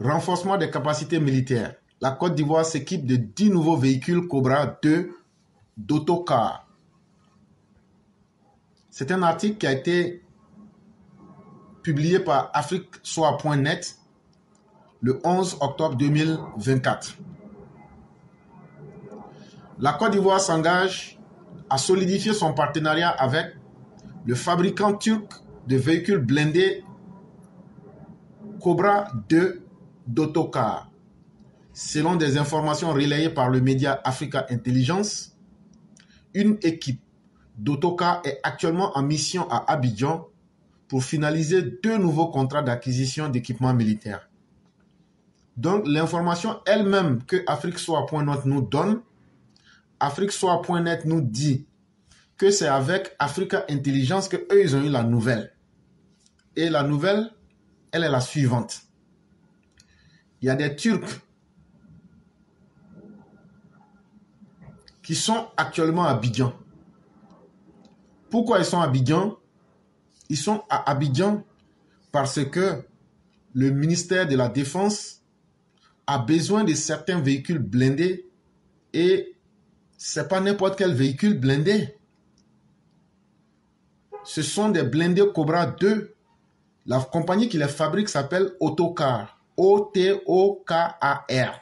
Renforcement des capacités militaires. La Côte d'Ivoire s'équipe de 10 nouveaux véhicules Cobra 2 d'autocar. C'est un article qui a été publié par afriquesoir.net le 11 octobre 2024. La Côte d'Ivoire s'engage à solidifier son partenariat avec le fabricant turc de véhicules blindés Cobra 2 d'autocar. Selon des informations relayées par le média Africa Intelligence, une équipe d'autocar est actuellement en mission à Abidjan pour finaliser 2 nouveaux contrats d'acquisition d'équipements militaires. Donc, l'information elle-même que afriquesoir.net nous donne, afriquesoir.net nous dit que c'est avec Africa Intelligence qu'eux, ils ont eu la nouvelle. Et la nouvelle, elle est la suivante. Il y a des Turcs qui sont actuellement à Abidjan. Pourquoi ils sont à Abidjan? Ils sont à Abidjan parce que le ministère de la Défense a besoin de certains véhicules blindés et ce n'est pas n'importe quel véhicule blindé. Ce sont des blindés Cobra 2. La compagnie qui les fabrique s'appelle Autocar. O-T-O-K-A-R.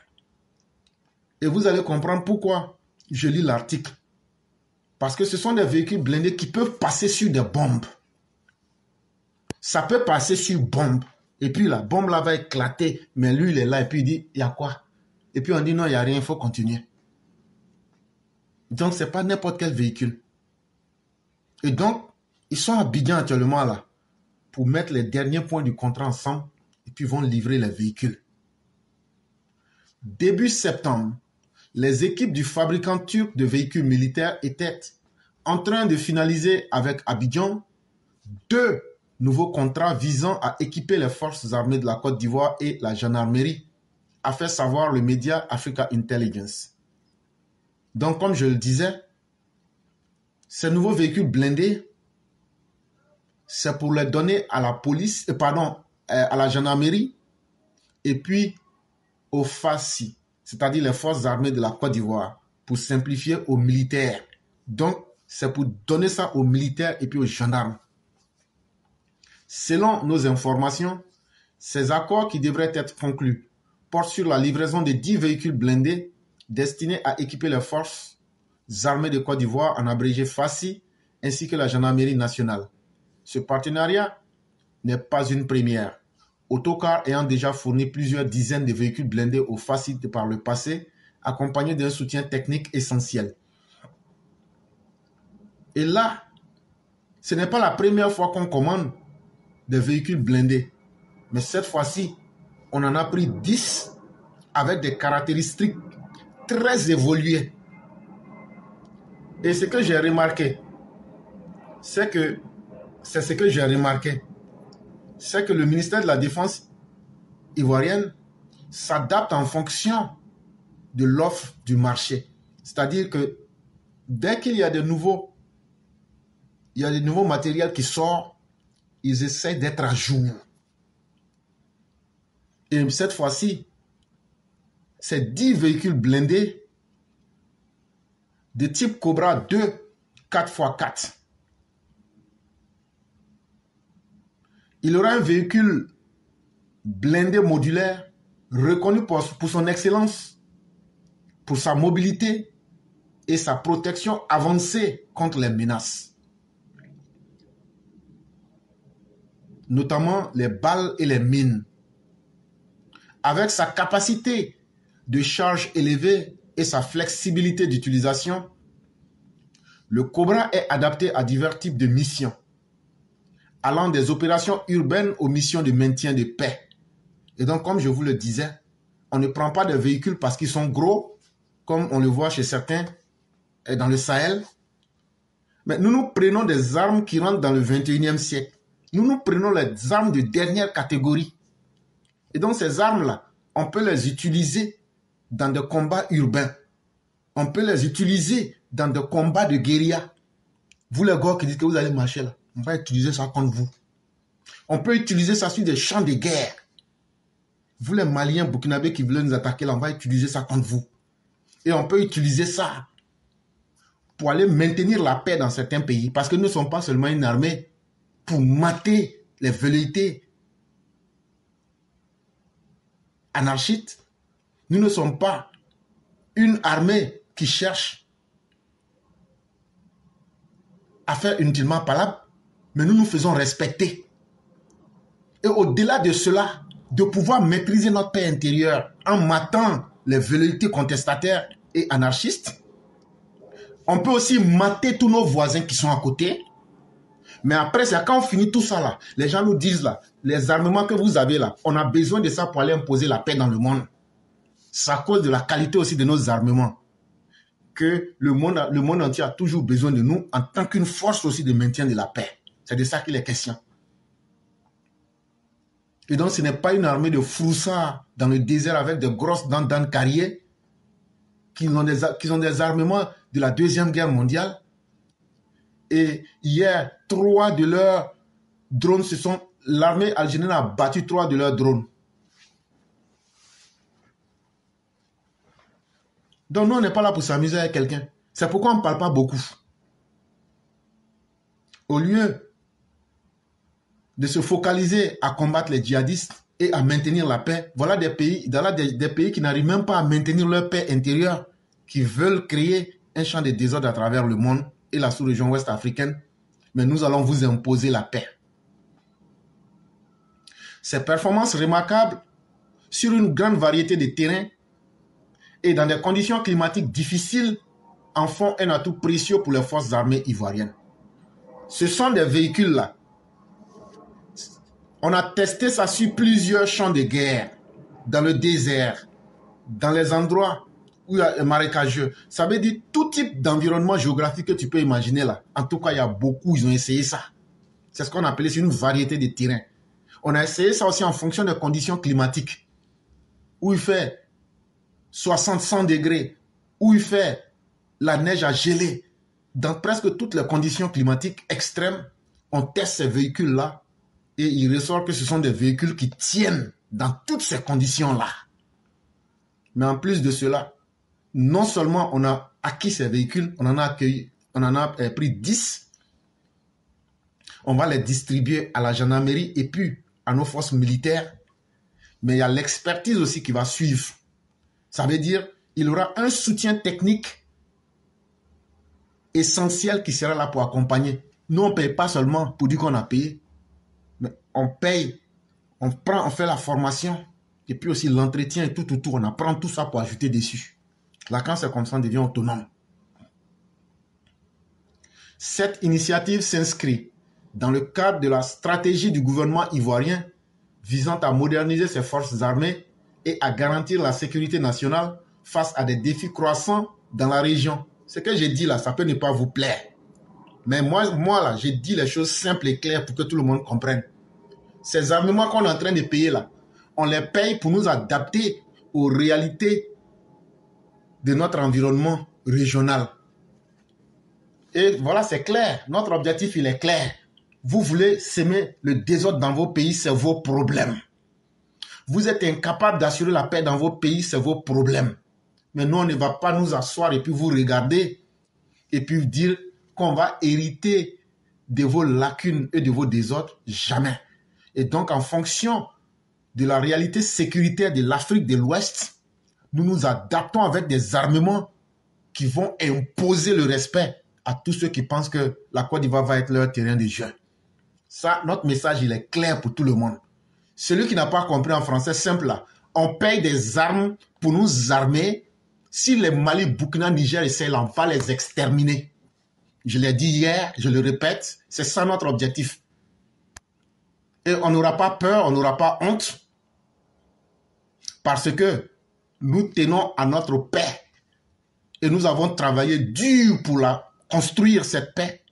Et vous allez comprendre pourquoi je lis l'article. Parce que ce sont des véhicules blindés qui peuvent passer sur des bombes. Ça peut passer sur bombe. Et puis la bombe là va éclater. Mais lui, il est là et puis il dit, il y a quoi? Et puis on dit, non, il n'y a rien, il faut continuer. Donc, ce n'est pas n'importe quel véhicule. Et donc, ils sont à Abidjan actuellement là pour mettre les derniers points du contrat ensemble et puis vont livrer les véhicules. Début septembre, les équipes du fabricant turc de véhicules militaires étaient en train de finaliser avec Abidjan 2 nouveaux contrats visant à équiper les forces armées de la Côte d'Ivoire et la gendarmerie, a fait savoir le média Africa Intelligence. Donc, comme je le disais, ces nouveaux véhicules blindés, c'est pour les donner à la police, à la gendarmerie et puis aux FACI, c'est-à-dire les forces armées de la Côte d'Ivoire, pour simplifier aux militaires. Donc, c'est pour donner ça aux militaires et puis aux gendarmes. Selon nos informations, ces accords qui devraient être conclus portent sur la livraison de 10 véhicules blindés destinés à équiper les forces armées de Côte d'Ivoire, en abrégé FACI, ainsi que la gendarmerie nationale. Ce partenariat n'est pas une première. Autocar ayant déjà fourni plusieurs dizaines de véhicules blindés aux FACI par le passé, accompagnés d'un soutien technique essentiel. Et là, ce n'est pas la première fois qu'on commande des véhicules blindés. Mais cette fois-ci, on en a pris 10 avec des caractéristiques très évoluées. Et ce que j'ai remarqué, c'est que le ministère de la Défense ivoirienne s'adapte en fonction de l'offre du marché. C'est-à-dire que dès qu'il y a de nouveaux matériels qui sortent, ils essaient d'être à jour. Et cette fois-ci, c'est 10 véhicules blindés de type Cobra 2 4x4. Il y aura un véhicule blindé modulaire reconnu pour son excellence, pour sa mobilité et sa protection avancée contre les menaces, notamment les balles et les mines. Avec sa capacité de charge élevée et sa flexibilité d'utilisation, le Cobra est adapté à divers types de missions, allant des opérations urbaines aux missions de maintien de paix. Et donc, comme je vous le disais, on ne prend pas des véhicules parce qu'ils sont gros, comme on le voit chez certains dans le Sahel. Mais nous prenons des armes qui rentrent dans le 21e siècle. Nous prenons les armes de dernière catégorie. Et donc, ces armes-là, on peut les utiliser dans des combats urbains. On peut les utiliser dans des combats de guérilla. Vous les gars qui dites que vous allez marcher là, on va utiliser ça contre vous. On peut utiliser ça sur des champs de guerre. Vous les Maliens, Burkinabés qui voulaient nous attaquer, là, on va utiliser ça contre vous. Et on peut utiliser ça pour aller maintenir la paix dans certains pays. Parce que nous ne sommes pas seulement une armée pour mater les velléités anarchistes. Nous ne sommes pas une armée qui cherche à faire inutilement palable, mais nous nous faisons respecter. Et au-delà de cela, de pouvoir maîtriser notre paix intérieure en matant les velléités contestataires et anarchistes, on peut aussi mater tous nos voisins qui sont à côté. Mais après, c'est quand on finit tout ça là, les gens nous disent là, les armements que vous avez là, on a besoin de ça pour aller imposer la paix dans le monde. C'est à cause de la qualité aussi de nos armements que le monde entier a toujours besoin de nous en tant qu'une force aussi de maintien de la paix. C'est de ça qu'il est question. Et donc, ce n'est pas une armée de froussards dans le désert avec de grosses dents dans le carrier qui ont des armements de la Deuxième Guerre mondiale. Et hier, 3 de leurs drones l'armée algérienne a battu 3 de leurs drones. Donc, nous, on n'est pas là pour s'amuser avec quelqu'un. C'est pourquoi on ne parle pas beaucoup. Au lieu de se focaliser à combattre les djihadistes et à maintenir la paix, voilà des pays qui n'arrivent même pas à maintenir leur paix intérieure, qui veulent créer un champ de désordre à travers le monde et la sous-région ouest africaine. Mais nous allons vous imposer la paix. Ces performances remarquables sur une grande variété de terrains et dans des conditions climatiques difficiles en font un atout précieux pour les forces armées ivoiriennes. Ce sont des véhicules-là. On a testé ça sur plusieurs champs de guerre, dans le désert, dans les endroits où il y a marécageux. Ça veut dire tout type d'environnement géographique que tu peux imaginer là. En tout cas, il y a beaucoup, ils ont essayé ça. C'est ce qu'on appelait une variété de terrains. On a essayé ça aussi en fonction des conditions climatiques, où il fait 60-100 degrés, où il fait la neige à geler. Dans presque toutes les conditions climatiques extrêmes, on teste ces véhicules-là et il ressort que ce sont des véhicules qui tiennent dans toutes ces conditions-là. Mais en plus de cela, non seulement on a acquis ces véhicules, on en a pris 10. On va les distribuer à la gendarmerie et puis à nos forces militaires. Mais il y a l'expertise aussi qui va suivre. Ça veut dire qu'il y aura un soutien technique essentiel qui sera là pour accompagner. Nous, on ne paye pas seulement pour dire qu'on a payé, mais on paye, on fait la formation et puis aussi l'entretien et tout autour. On apprend tout ça pour ajouter dessus. Là, quand c'est comme ça, on devient autonome. Cette initiative s'inscrit dans le cadre de la stratégie du gouvernement ivoirien visant à moderniser ses forces armées et à garantir la sécurité nationale face à des défis croissants dans la région. Ce que j'ai dit là, ça peut ne pas vous plaire. Mais moi là, j'ai dit les choses simples et claires pour que tout le monde comprenne. Ces armements qu'on est en train de payer là, on les paye pour nous adapter aux réalités de notre environnement régional. Et voilà, c'est clair. Notre objectif, il est clair. Vous voulez semer le désordre dans vos pays, c'est vos problèmes. Vous êtes incapable d'assurer la paix dans vos pays, c'est vos problèmes. Mais nous, on ne va pas nous asseoir et puis vous regarder et puis dire qu'on va hériter de vos lacunes et de vos désordres. Jamais. Et donc, en fonction de la réalité sécuritaire de l'Afrique de l'Ouest, nous nous adaptons avec des armements qui vont imposer le respect à tous ceux qui pensent que la Côte d'Ivoire va être leur terrain de jeu. Ça, notre message, il est clair pour tout le monde. Celui qui n'a pas compris en français, simple là, on paye des armes pour nous armer. Si les Mali, Burkina, Niger essayent là, on va les exterminer. Je l'ai dit hier, je le répète, c'est ça notre objectif. Et on n'aura pas peur, on n'aura pas honte, parce que nous tenons à notre paix. Et nous avons travaillé dur pour construire cette paix.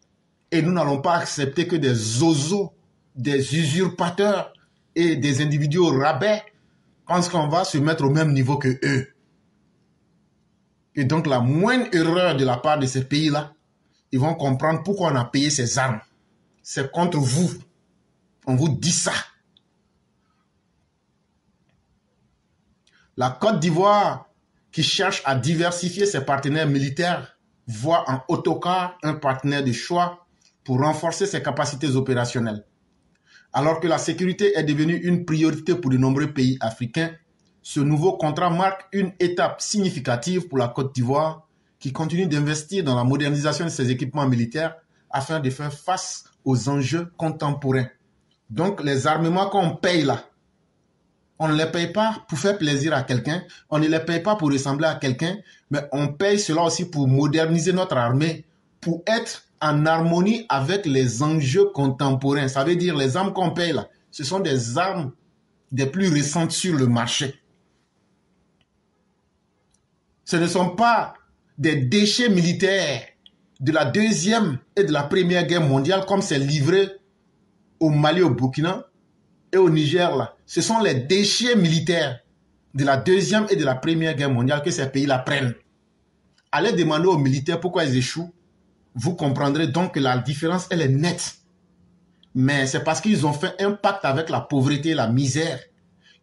Et nous n'allons pas accepter que des zozos, des usurpateurs et des individus au rabais pensent qu'on va se mettre au même niveau que eux. Et donc la moindre erreur de la part de ces pays-là, ils vont comprendre pourquoi on a payé ces armes. C'est contre vous. On vous dit ça. La Côte d'Ivoire, qui cherche à diversifier ses partenaires militaires, voit en Autocar un partenaire de choix pour renforcer ses capacités opérationnelles. Alors que la sécurité est devenue une priorité pour de nombreux pays africains, ce nouveau contrat marque une étape significative pour la Côte d'Ivoire qui continue d'investir dans la modernisation de ses équipements militaires afin de faire face aux enjeux contemporains. Donc les armements qu'on paye là, on ne les paye pas pour faire plaisir à quelqu'un, on ne les paye pas pour ressembler à quelqu'un, mais on paye cela aussi pour moderniser notre armée, pour être en harmonie avec les enjeux contemporains. Ça veut dire les armes qu'on paye là, ce sont des armes des plus récentes sur le marché. Ce ne sont pas des déchets militaires de la Deuxième et de la Première Guerre mondiale comme c'est livré au Mali, au Burkina et au Niger là. Ce sont les déchets militaires de la Deuxième et de la Première Guerre mondiale que ces pays-là prennent. Allez demander aux militaires pourquoi ils échouent. Vous comprendrez donc que la différence, elle est nette. Mais c'est parce qu'ils ont fait un pacte avec la pauvreté et la misère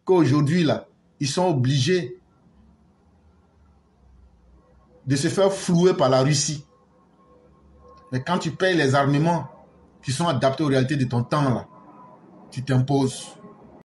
qu'aujourd'hui, là, ils sont obligés de se faire flouer par la Russie. Mais quand tu payes les armements qui sont adaptés aux réalités de ton temps, là, tu t'imposes.